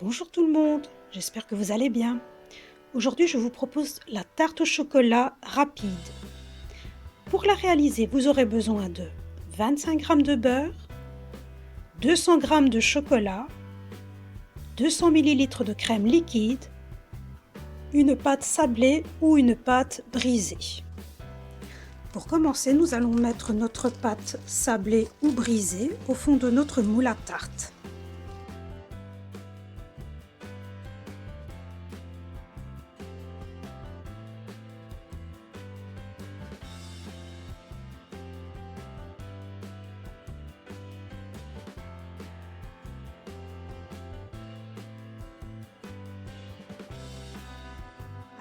Bonjour tout le monde, j'espère que vous allez bien. Aujourd'hui, je vous propose la tarte au chocolat rapide. Pour la réaliser, vous aurez besoin de 25 g de beurre, 200 g de chocolat, 200 ml de crème liquide, une pâte sablée ou une pâte brisée. Pour commencer, nous allons mettre notre pâte sablée ou brisée au fond de notre moule à tarte.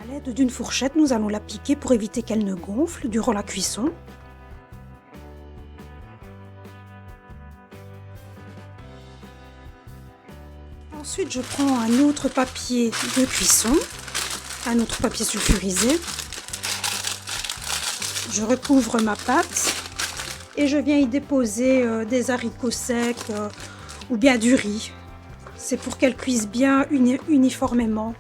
À l'aide d'une fourchette, nous allons la piquer pour éviter qu'elle ne gonfle durant la cuisson. Ensuite, je prends un autre papier de cuisson, un autre papier sulfurisé. Je recouvre ma pâte et je viens y déposer des haricots secs ou bien du riz. C'est pour qu'elle cuise bien uniformément.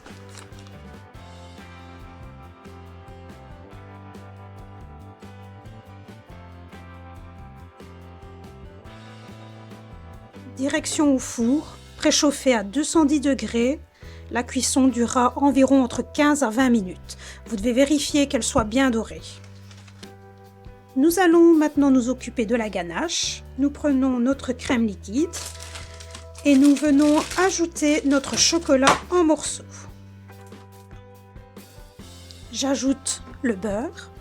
Direction au four, préchauffé à 210 degrés. La cuisson durera environ entre 15 à 20 minutes. Vous devez vérifier qu'elle soit bien dorée. Nous allons maintenant nous occuper de la ganache. Nous prenons notre crème liquide et nous venons ajouter notre chocolat en morceaux. J'ajoute le beurre.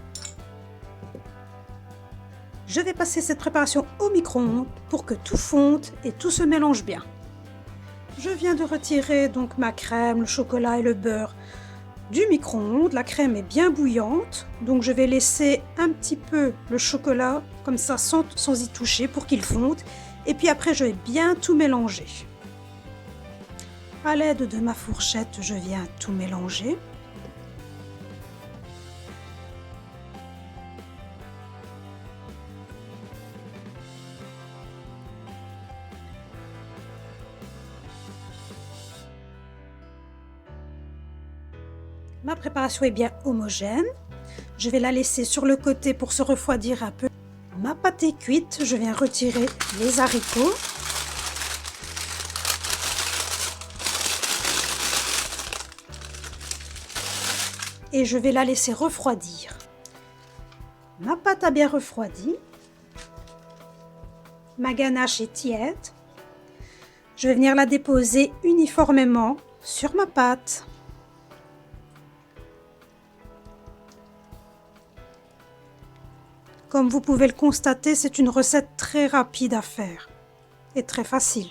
Je vais passer cette préparation au micro-ondes pour que tout fonde et tout se mélange bien. Je viens de retirer donc ma crème, le chocolat et le beurre du micro-ondes. La crème est bien bouillante, donc je vais laisser un petit peu le chocolat comme ça sans y toucher pour qu'il fonde. Et puis après, je vais bien tout mélanger. À l'aide de ma fourchette, je viens tout mélanger. Ma préparation est bien homogène. Je vais la laisser sur le côté pour se refroidir un peu. Ma pâte est cuite, je viens retirer les haricots. Et je vais la laisser refroidir. Ma pâte a bien refroidi. Ma ganache est tiède. Je vais venir la déposer uniformément sur ma pâte. Comme vous pouvez le constater, c'est une recette très rapide à faire et très facile.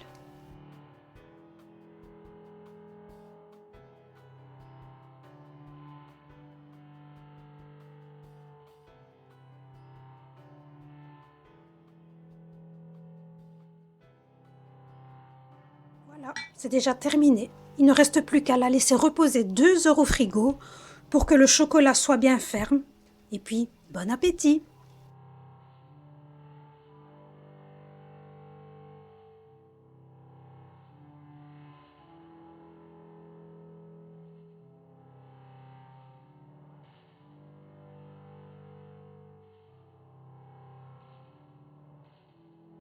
Voilà, c'est déjà terminé. Il ne reste plus qu'à la laisser reposer 2 heures au frigo pour que le chocolat soit bien ferme. Et puis, bon appétit!